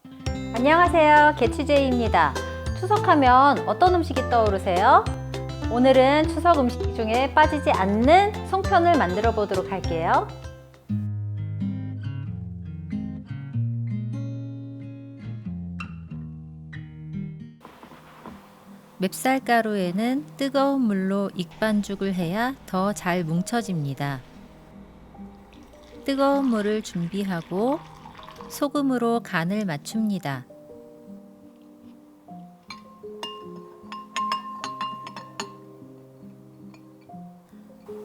안녕하세요, 개취제이입니다. 추석하면 어떤 음식이 떠오르세요? 오늘은 추석 음식 중에 빠지지 않는 송편을 만들어 보도록 할게요. 맵쌀가루에는 뜨거운 물로 익반죽을 해야 더 잘 뭉쳐집니다. 뜨거운 물을 준비하고 소금으로 간을 맞춥니다.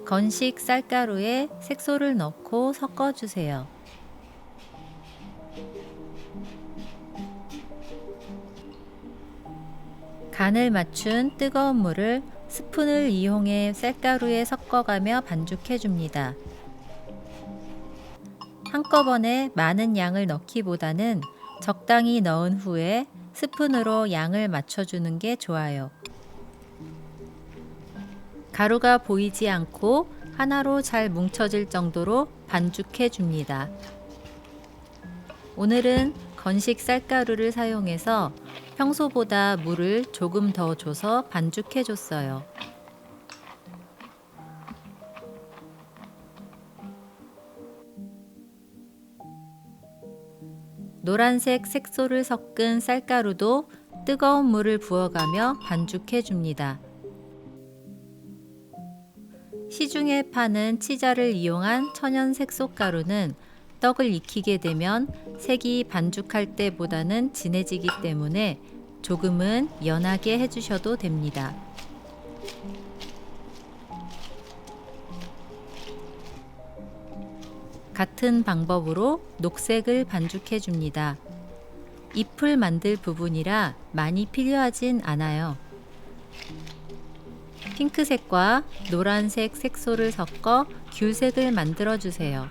건식 쌀가루에 색소를 넣고 섞어주세요. 간을 맞춘 뜨거운 물을 스푼을 이용해 쌀가루에 섞어가며 반죽해줍니다. 한꺼번에 많은 양을 넣기보다는 적당히 넣은 후에 스푼으로 양을 맞춰주는 게 좋아요. 가루가 보이지 않고 하나로 잘 뭉쳐질 정도로 반죽해줍니다. 오늘은 건식 쌀가루를 사용해서 평소보다 물을 조금 더 줘서 반죽해줬어요. 노란색 색소를 섞은 쌀가루도 뜨거운 물을 부어가며 반죽해줍니다. 시중에 파는 치자를 이용한 천연 색소가루는 떡을 익히게 되면 색이 반죽할 때보다는 진해지기 때문에 조금은 연하게 해주셔도 됩니다. 같은 방법으로 녹색을 반죽해 줍니다. 잎을 만들 부분이라 많이 필요하진 않아요. 핑크색과 노란색 색소를 섞어 귤색을 만들어 주세요.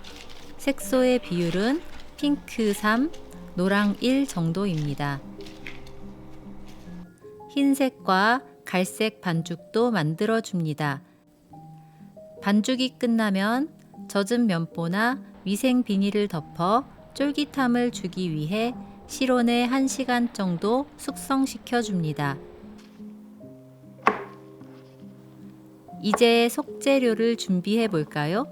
색소의 비율은 핑크 3, 노랑 1 정도입니다. 흰색과 갈색 반죽도 만들어 줍니다. 반죽이 끝나면 젖은 면보나 위생 비닐을 덮어 쫄깃함을 주기 위해 실온에 1시간 정도 숙성시켜 줍니다. 이제 속재료를 준비해 볼까요?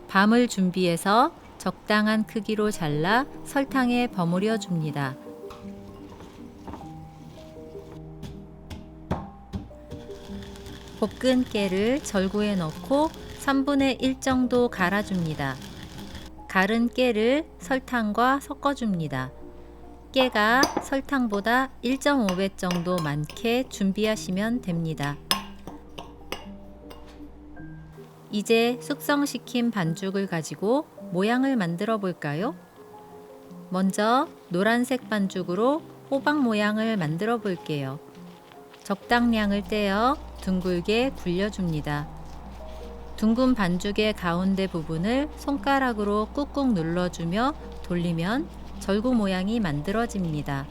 밤을 준비해서 적당한 크기로 잘라 설탕에 버무려 줍니다. 볶은 깨를 절구에 넣고 3분의 1 정도 갈아줍니다. 갈은 깨를 설탕과 섞어줍니다. 깨가 설탕보다 1.5배 정도 많게 준비하시면 됩니다. 이제 숙성시킨 반죽을 가지고 모양을 만들어 볼까요? 먼저 노란색 반죽으로 호박 모양을 만들어 볼게요. 적당량을 떼어 둥글게 굴려줍니다. 둥근 반죽의 가운데 부분을 손가락으로 꾹꾹 눌러주며 돌리면 절구 모양이 만들어집니다.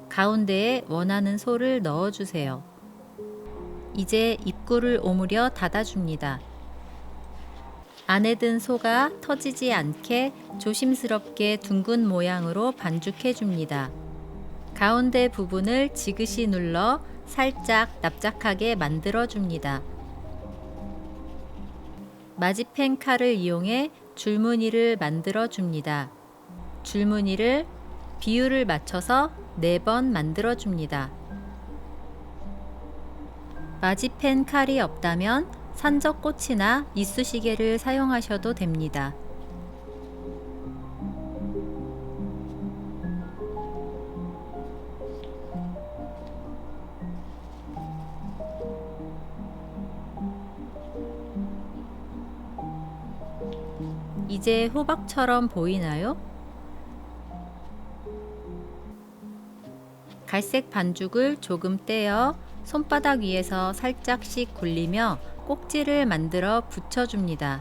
가운데에 원하는 소를 넣어주세요. 이제 입구를 오므려 닫아줍니다. 안에 든 소가 터지지 않게 조심스럽게 둥근 모양으로 반죽해줍니다. 가운데 부분을 지그시 눌러 살짝 납작하게 만들어줍니다. 마지펜 칼을 이용해 줄무늬를 만들어줍니다. 줄무늬를 비율을 맞춰서 4번 만들어줍니다. 마지펜 칼이 없다면 산적꽃이나 이쑤시개를 사용하셔도 됩니다. 이제 호박처럼 보이나요? 갈색 반죽을 조금 떼어 손바닥 위에서 살짝씩 굴리며 꼭지를 만들어 붙여줍니다.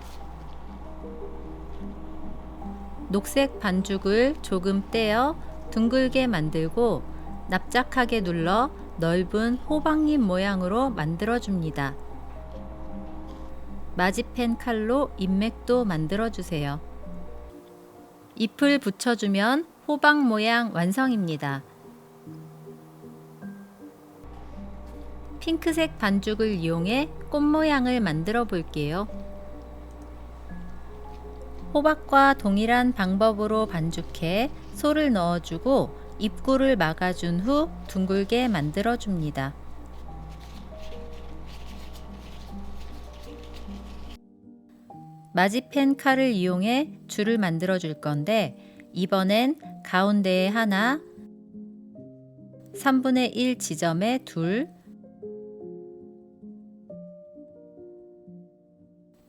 녹색 반죽을 조금 떼어 둥글게 만들고 납작하게 눌러 넓은 호박잎 모양으로 만들어줍니다. 마지펜 칼로 인맥도 만들어주세요. 잎을 붙여주면 호박 모양 완성입니다. 핑크색 반죽을 이용해 꽃 모양을 만들어 볼게요. 호박과 동일한 방법으로 반죽해 솔을 넣어주고 입구를 막아준 후 둥글게 만들어 줍니다. 마지펜 칼을 이용해 줄을 만들어 줄 건데, 이번엔 가운데에 하나, 3분의 1 지점에 둘,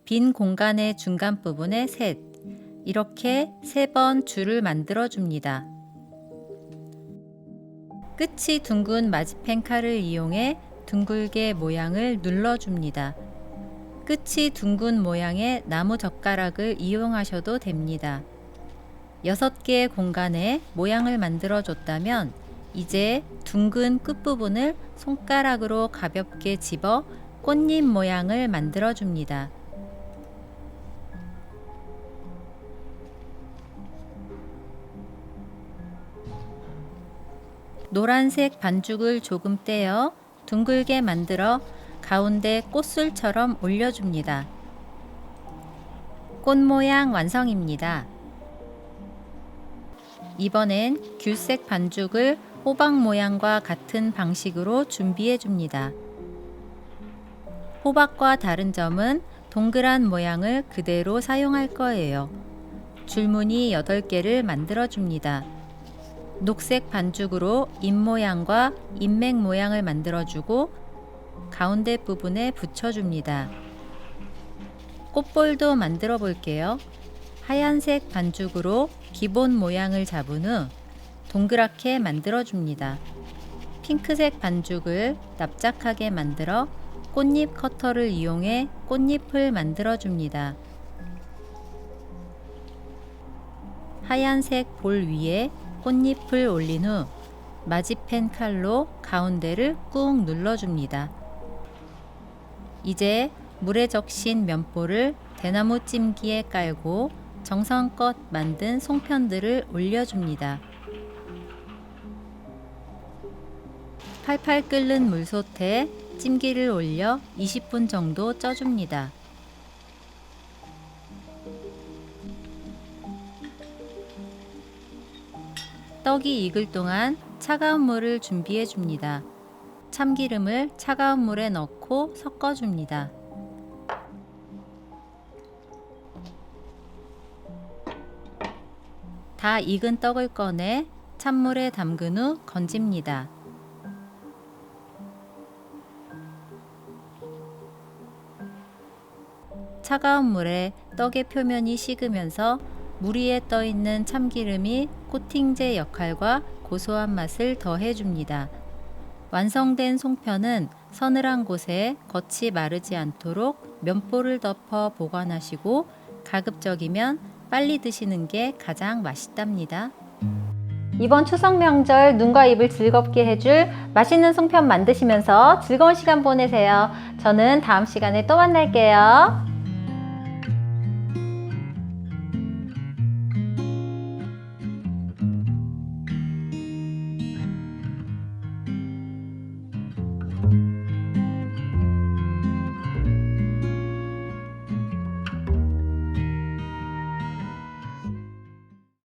빈 공간의 중간 부분에 셋, 이렇게 3번 줄을 만들어 줍니다. 끝이 둥근 마지펜 칼을 이용해 둥글게 모양을 눌러 줍니다. 끝이 둥근 모양의 나무 젓가락을 이용하셔도 됩니다. 6개의 공간에 모양을 만들어 줬다면 이제 둥근 끝부분을 손가락으로 가볍게 집어 꽃잎 모양을 만들어 줍니다. 노란색 반죽을 조금 떼어 둥글게 만들어 가운데 꽃술처럼 올려줍니다. 꽃 모양 완성입니다. 이번엔 귤색 반죽을 호박 모양과 같은 방식으로 준비해 줍니다. 호박과 다른 점은 동그란 모양을 그대로 사용할 거예요. 줄무늬 8개를 만들어 줍니다. 녹색 반죽으로 잎 모양과 잎맥 모양을 만들어주고 가운데 부분에 붙여줍니다. 꽃볼도 만들어 볼게요. 하얀색 반죽으로 기본 모양을 잡은 후 동그랗게 만들어 줍니다. 핑크색 반죽을 납작하게 만들어 꽃잎 커터를 이용해 꽃잎을 만들어 줍니다. 하얀색 볼 위에 꽃잎을 올린 후 마지펜 칼로 가운데를 꾹 눌러줍니다. 이제 물에 적신 면보를 대나무 찜기에 깔고 정성껏 만든 송편들을 올려줍니다. 팔팔 끓는 물솥에 찜기를 올려 20분 정도 쪄줍니다. 떡이 익을 동안 차가운 물을 준비해 줍니다. 참기름을 차가운 물에 넣고 섞어줍니다. 다 익은 떡을 꺼내 찬물에 담근 후 건집니다. 차가운 물에 떡의 표면이 식으면서 물 위에 떠 있는 참기름이 코팅제 역할과 고소한 맛을 더해줍니다. 완성된 송편은 서늘한 곳에 겉이 마르지 않도록 면보를 덮어 보관하시고 가급적이면 빨리 드시는 게 가장 맛있답니다. 이번 추석 명절 눈과 입을 즐겁게 해줄 맛있는 송편 만드시면서 즐거운 시간 보내세요. 저는 다음 시간에 또 만날게요.